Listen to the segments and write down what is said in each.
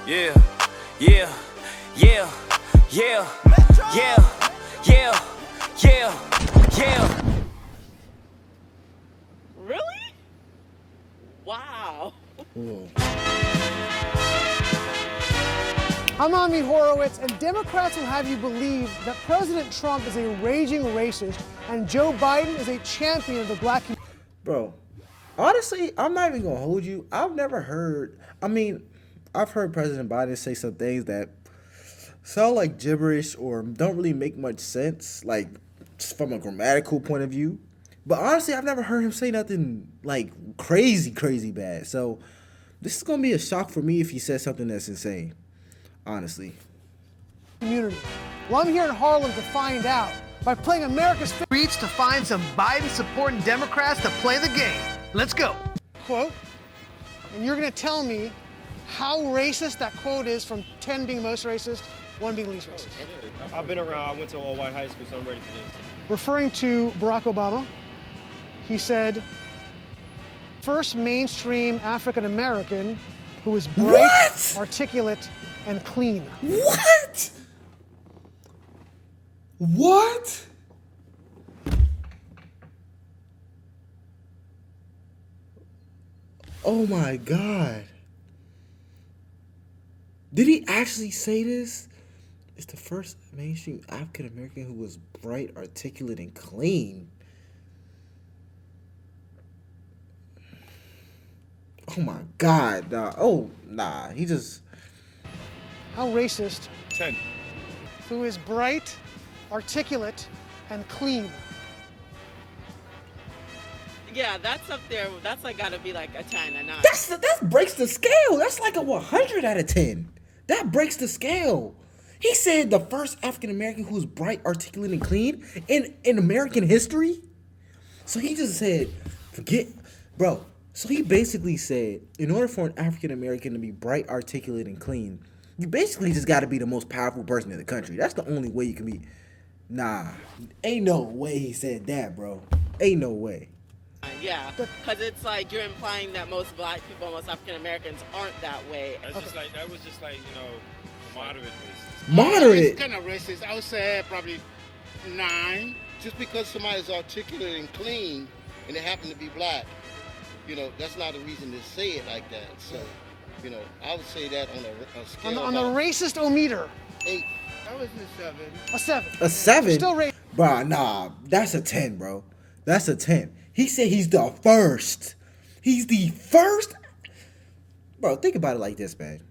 Yeah, yeah, yeah, yeah, yeah, yeah, yeah, yeah. Really? Wow. I'm Ami Horowitz, and Democrats will have you believe that President Trump is a raging racist and Joe Biden is a champion of the black community. Bro, honestly, I'm not even gonna hold you. I've heard President Biden say some things that sound like gibberish or don't really make much sense, like just from a grammatical point of view. But honestly, I've never heard him say nothing like crazy bad. So this is gonna be a shock for me if he says something that's insane. Honestly. Community. Well, I'm here in Harlem to find out by playing America's streets to find some Biden-supporting Democrats to play the game. Let's go. Quote, and you're gonna tell me how racist that quote is, from 10 being most racist, 1 being least racist. I've been around. I went to all-white high school, so I'm ready for this. Referring to Barack Obama, he said, first mainstream African-American who was bright, articulate, and clean. What? What? Oh my God. Did he actually say this? It's the first mainstream African American who was bright, articulate, and clean. Oh my God. Nah. Oh, nah. He just. How racist? 10. Who is bright, articulate, and clean. Yeah, that's up there. That's like gotta be like a 10, a 9. That breaks the scale. That's like a 100 out of 10. That breaks the scale. He said the first African American who was bright, articulate, and clean in American history. So he just said, bro. So he basically said, in order for an African American to be bright, articulate, and clean, you basically just got to be the most powerful person in the country. That's the only way you can be. Nah, ain't no way he said that, bro. Ain't no way. Yeah, because it's like you're implying that most black people, most African Americans aren't that way. That was just like, moderate racist. Moderate? It's kind of racist. I would say probably 9. Just because somebody's articulate and clean and they happen to be black, that's not a reason to say it like that. So, I would say that on a scale on the racist-o-meter. 8. That was a 7. A 7. A 7? Still racist. Bro, nah, that's a 10, bro. That's a 10. He said he's the first. He's the first. Bro, think about it like this, man.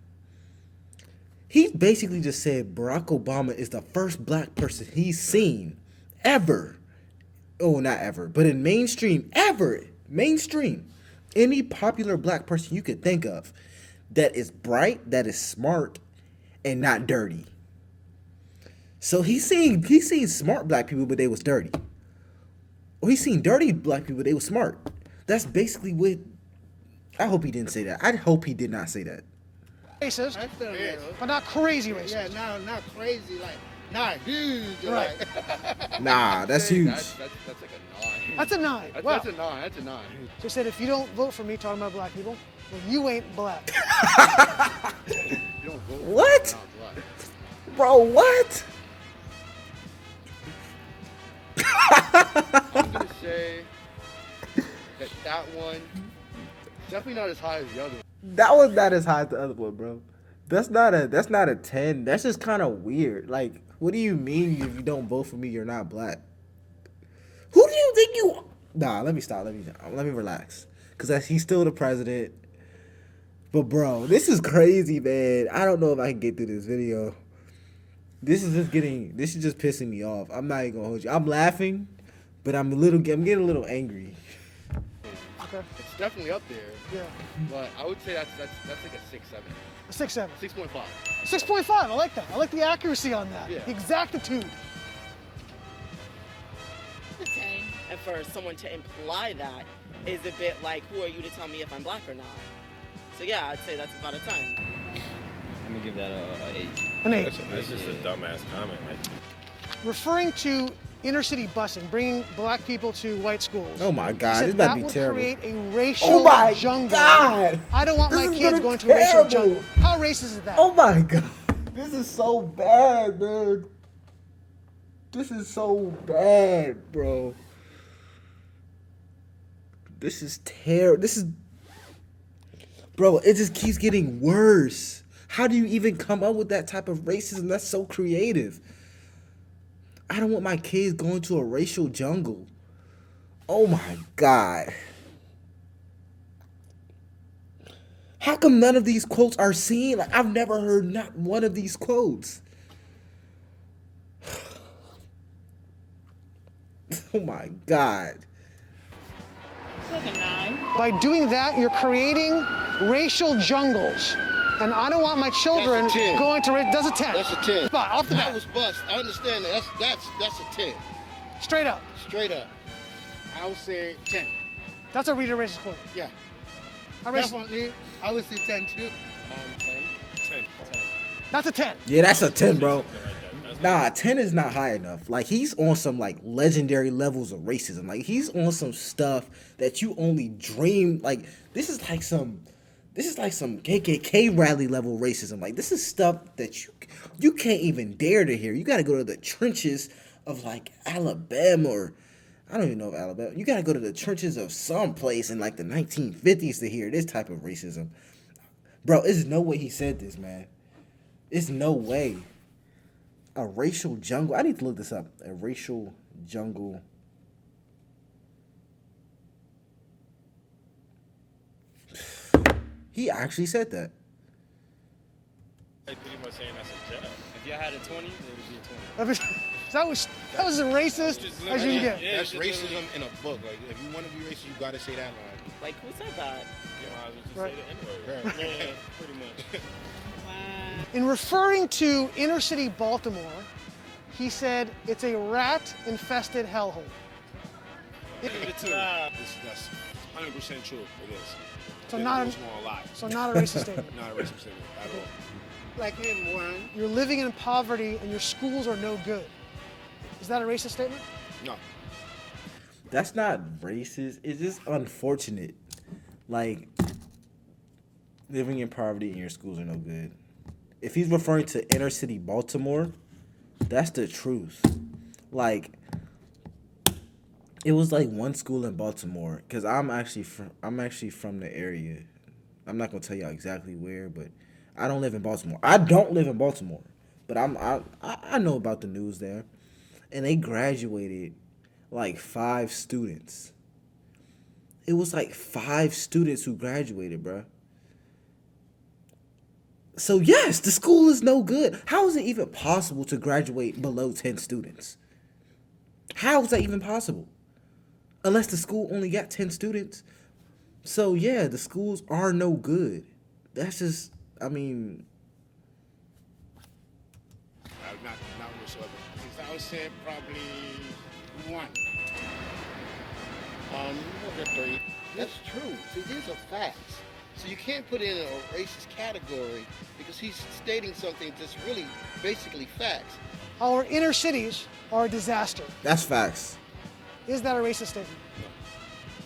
He basically just said Barack Obama is the first black person he's seen ever. Oh, not ever, but in mainstream, mainstream. Any popular black person you could think of that is bright, that is smart, and not dirty. So he's seen smart black people, but they was dirty. Or he's seen dirty black people, they was smart. That's basically what. I hope he didn't say that. I hope he did not say that. Racist, but not crazy racist. Yeah, not crazy, not huge. Right. Nah, that's huge. That's like a 9. That's a 9. That's, Wow. that's a 9. That's a 9. So he said, if you don't vote for me talking about black people, then you ain't black. You don't vote for What? me, I'm not black. Bro, what? I'm gonna say that one definitely not as high as the other one. That was not as high as the other one, bro. That's not a 10. That's just kind of weird. Like, what do you mean if you don't vote for me, you're not black? Who do you think you? Nah, let me stop. Let me relax. Cause he's still the president. But bro, this is crazy, man. I don't know if I can get through this video. This is just pissing me off. I'm not even gonna hold you. I'm laughing, but I'm getting a little angry. Okay. It's definitely up there. Yeah. But I would say that's like a 6-7. A 6-7. 6.5. 6.5. I like that. I like the accuracy on that. Yeah. The exactitude. A 10. And for someone to imply that is a bit like, who are you to tell me if I'm black or not? So yeah, I'd say that's about a 10. I'm gonna give that a 8. An 8. That's just a dumbass comment. Referring to inner city busing, bringing black people to white schools. Oh my He God, said this about that to be would terrible. create a racial Oh my jungle. God. I don't want This my is kids gonna going be to a racial terrible. jungle. How racist is that? Oh my God. This is so bad, man. This is so bad, bro. This is terrible. This is... Bro, it just keeps getting worse. How do you even come up with that type of racism? That's so creative. I don't want my kids going to a racial jungle. Oh my God. How come none of these quotes are seen? Like, I've never heard not one of these quotes. Oh my God. By doing that, you're creating racial jungles. And I don't want my children That's a 10. going to... That's a 10. That's a 10. Spot, off the That bat. was bust. I understand that. That's a 10. Straight up. Straight up. I would say 10. That's a reader racist quote. Yeah. A racist- Definitely, I would say 10 too. 10. That's a 10. Yeah, that's a 10, bro. Nah, 10 is not high enough. Like, he's on some, like, legendary levels of racism. Like, he's on some stuff that you only dream. Like, this is like some KKK rally level racism. Like, this is stuff that you can't even dare to hear. You got to go to the trenches of, like, Alabama, or I don't even know of Alabama. You got to go to the trenches of some place in, like, the 1950s to hear this type of racism. Bro, there's no way he said this, man. There's no way. A racial jungle. I need to look this up. A racial jungle. He actually said that. Pretty much saying that's a job. If y'all had a 20, it would be a 20. That was as racist as you can get. Yeah, That's just literally- racism in a book. Like, if you want to be racist, you got to say that line. Like, who said that? You know, I was just Right. say the N-word. Yeah, pretty much. In referring to inner city Baltimore, he said it's a rat-infested hellhole. It's that's 100% true. It is. So It not goes a, on a lot. so not a racist statement. Not a racist statement at all. Like him, one. You're living in poverty and your schools are no good. Is that a racist statement? No. That's not racist. It's just unfortunate. Like, living in poverty and your schools are no good. If he's referring to inner city Baltimore, that's the truth. Like, it was like one school in Baltimore, because I'm actually from the area. I'm not gonna tell y'all exactly where, but I don't live in Baltimore. I don't live in Baltimore, but I know about the news there, and they graduated like 5 students. It was like 5 students who graduated, bruh. So yes, the school is no good. How is it even possible to graduate below 10 students? How is that even possible? Unless the school only got 10 students. So yeah, the schools are no good. That's just, I mean... Not whatsoever. I would say probably 1. Look at 3. That's true. See, these are facts. So you can't put it in a racist category because he's stating something that's really basically facts. Our inner cities are a disaster. That's facts. Is that a racist statement?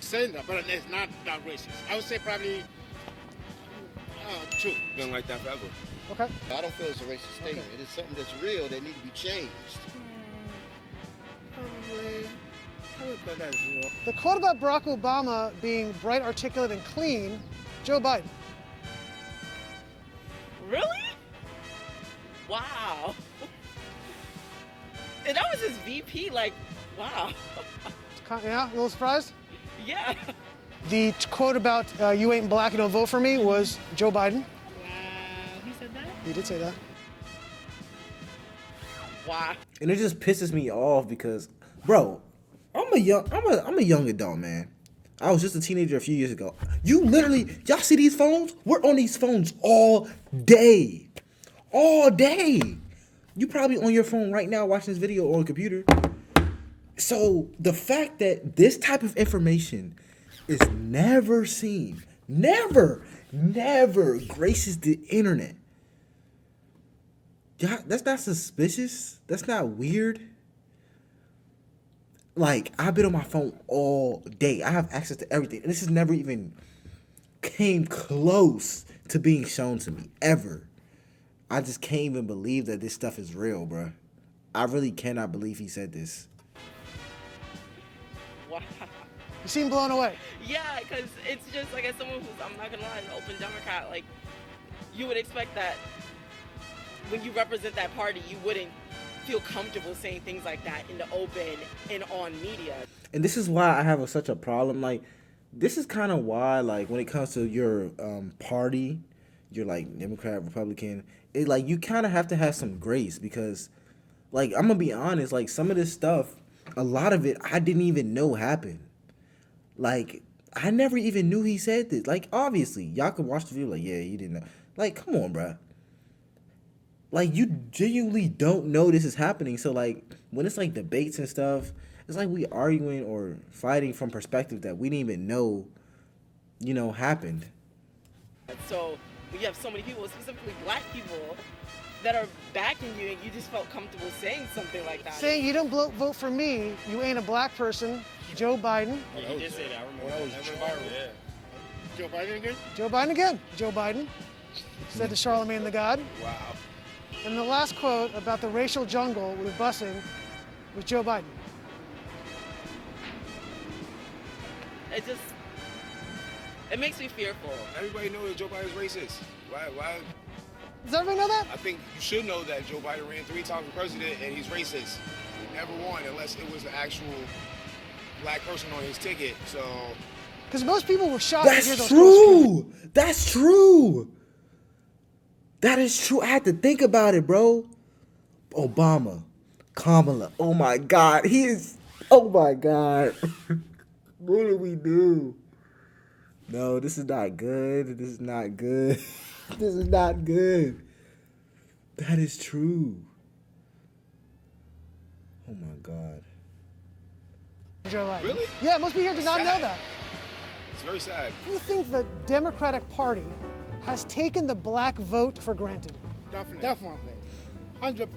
Saying that, but it's not racist. I would say probably 2. Been like that forever. Okay. I don't feel it's a racist statement. It is something that's real that needs to be changed. Probably, I would put that 0. The quote about Barack Obama being bright, articulate, and clean, Joe Biden. Really? Wow. And that was his VP, like, wow. Yeah, a little surprised? Yeah. The quote about you ain't black, you don't vote for me was Joe Biden. Wow, he said that? He did say that. Wow. And it just pisses me off because, bro, I'm a young adult, man. I was just a teenager a few years ago. Y'all see these phones? We're on these phones all day. All day. You probably on your phone right now watching this video on a computer. So the fact that this type of information is never seen, never graces the internet. Yeah, that's not suspicious. That's not weird. like, I've been on my phone all day. I have access to everything. And this has never even came close to being shown to me, ever. I just can't even believe that this stuff is real, bro. I really cannot believe he said this. Wow. You seem blown away. Yeah, because it's just like, as someone who's, I'm not gonna lie, an open Democrat, like, you would expect that when you represent that party, you wouldn't feel comfortable saying things like that in the open and on media. And this is why I have such a problem. Like, this is kind of why, like, when it comes to your party, you're like Democrat, Republican, it like you kind of have to have some grace because, like, I'm gonna be honest, like, some of this stuff, a lot of it I didn't even know happened. Like, I never even knew he said this. Like, obviously, y'all can watch the video like, yeah, you didn't know. Like, come on, bruh. Like, you genuinely don't know this is happening. So, like, when it's, like, debates and stuff, it's like we arguing or fighting from perspective that we didn't even know, you know, happened. So when you have so many people, specifically black people, that are backing you, and you just felt comfortable saying something like that. Saying you don't vote for me, you ain't a black person, Joe Biden. Yeah, you did say that. I remember that was viral. Yeah. Joe Biden again? Joe Biden again. Joe Biden said to Charlemagne the God. Wow. And the last quote about the racial jungle with busing was Joe Biden. It makes me fearful. Everybody knows that Joe Biden's racist. Why? Does everybody know that? I think you should know that Joe Biden ran 3 times for president and he's racist. He never won unless it was an actual black person on his ticket. So Because most people were shocked to hear That's those quotes. true. That's true. That is true. I had to think about it, bro. Obama, Kamala. Oh my God. He is. Oh my God. What do we do? No, this is not good. This is not good. This is not good. That is true. Oh my God. Joe Biden. Really? Yeah, most people here did not know Sad. that. it's very sad. You think the Democratic Party has taken the black vote for granted? Definitely. 100%.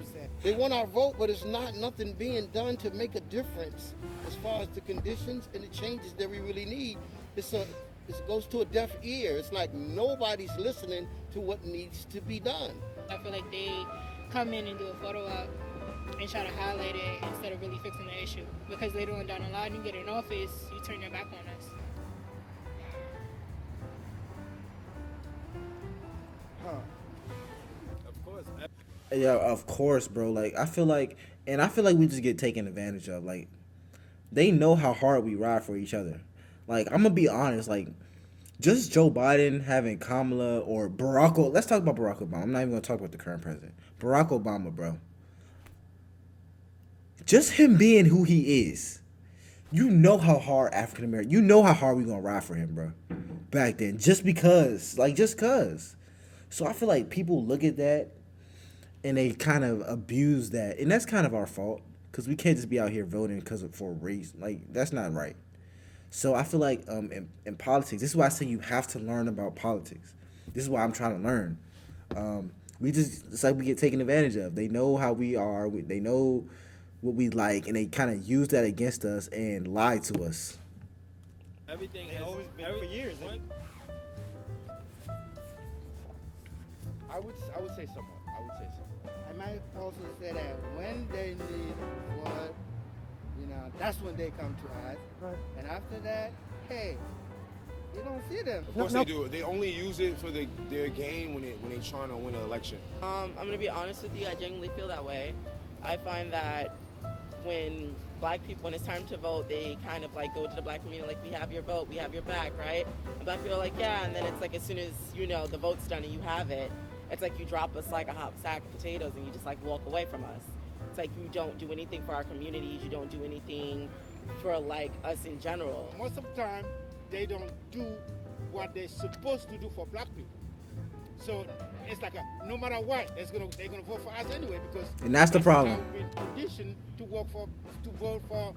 They want our vote, but it's not nothing being done to make a difference as far as the conditions and the changes that we really need. It goes to a deaf ear. It's like nobody's listening to what needs to be done. I feel like they come in and do a photo op and try to highlight it instead of really fixing the issue. Because later on down the line, you get in office, you turn your back on us. Of course. Yeah, of course, bro. Like, I feel like we just get taken advantage of. Like, they know how hard we ride for each other. Like, I'm gonna be honest, like, just Joe Biden having Kamala or Barack Obama. Let's talk about Barack Obama. I'm not even gonna talk about the current president. Barack Obama, bro. Just him being who he is. You know how hard African American, you know how hard we gonna ride for him, bro. Back then. Just because. Like, just cause. So I feel like people look at that and they kind of abuse that. And that's kind of our fault. Because we can't just be out here voting for race. Like, that's not right. So I feel like in politics, this is why I say you have to learn about politics. This is why I'm trying to learn. It's like we get taken advantage of. They know how we are. They know what we like, and they kind of use that against us and lie to us. Everything It's has always been for years. I would say somewhat. I might also say that when they need what, that's when they come to us. Right. And after that, hey, you don't see them. Of course they do. They only use it for their game when they trying to win an election. I'm gonna be honest with you. I genuinely feel that way. I find that when black people, when it's time to vote, they kind of like go to the black community like, we have your vote, we have your back, right? And black people are like, yeah. And then it's like, as soon as the vote's done and you have it, it's like you drop us like a hot sack of potatoes and you just like walk away from us. It's like you don't do anything for our communities. You don't do anything for like us in general. Most of the time, they don't do what they're supposed to do for black people. So it's like no matter what, they're gonna vote for us anyway because. And that's the problem. How we've been conditioned to vote for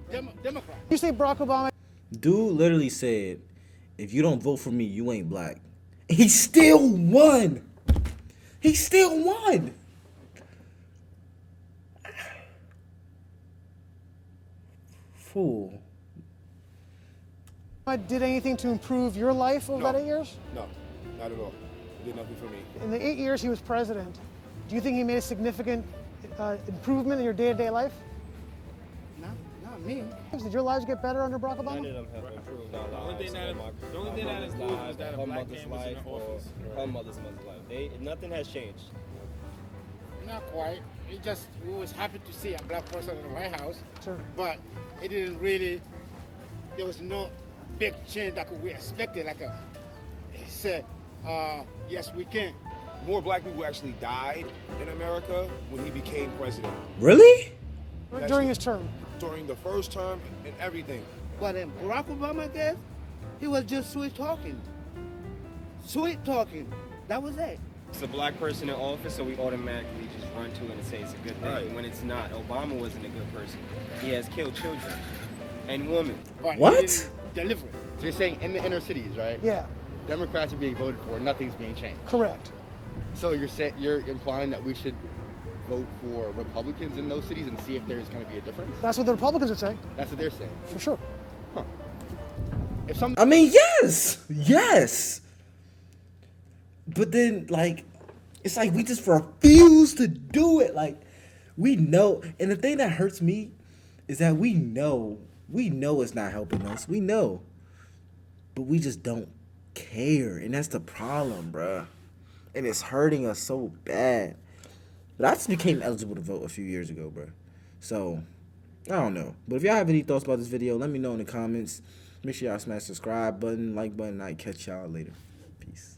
Democrats. You say Barack Obama. Dude literally said, if you don't vote for me, you ain't black. He still won. He still won. Fool. Did anything to improve your life over that 8 years? No, not at all. He did nothing for me. In the 8 years he was president, do you think he made a significant improvement in your day-to-day life? No, not me. Did your lives get better under Barack Obama? None of them have improved our The only lives. thing that improved was that a her black mother's man was in life the or office. her mother's life. Nothing has changed. Not quite. We was happy to see a black person in the White House. Sure. But it didn't really, there was no big change that we expected. He said, yes, we can. More black people actually died in America when he became president. Really? During his term? During the first term and everything. But in Barack Obama days, he was just sweet talking. Sweet talking. That was it. It's a black person in office, so we automatically just run to it and say it's a good thing. Right. When it's not. Obama wasn't a good person. He has killed children and women. But What? he didn't deliver it. So you're saying in the inner cities, right? Yeah, Democrats are being voted for, nothing's being changed. correct. So you're implying that we should vote for Republicans in those cities and see if there's going to be a difference? That's what the Republicans would say, That's what they're saying. for sure. If some I mean, yes. But then, like, it's like we just refuse to do it. Like, we know. And the thing that hurts me is that we know it's not helping us. We know. But we just don't care. And that's the problem, bruh. And it's hurting us so bad. But I just became eligible to vote a few years ago, bruh. So, I don't know. But if y'all have any thoughts about this video, let me know in the comments. Make sure y'all smash the subscribe button, like button. I'll catch y'all later. Peace.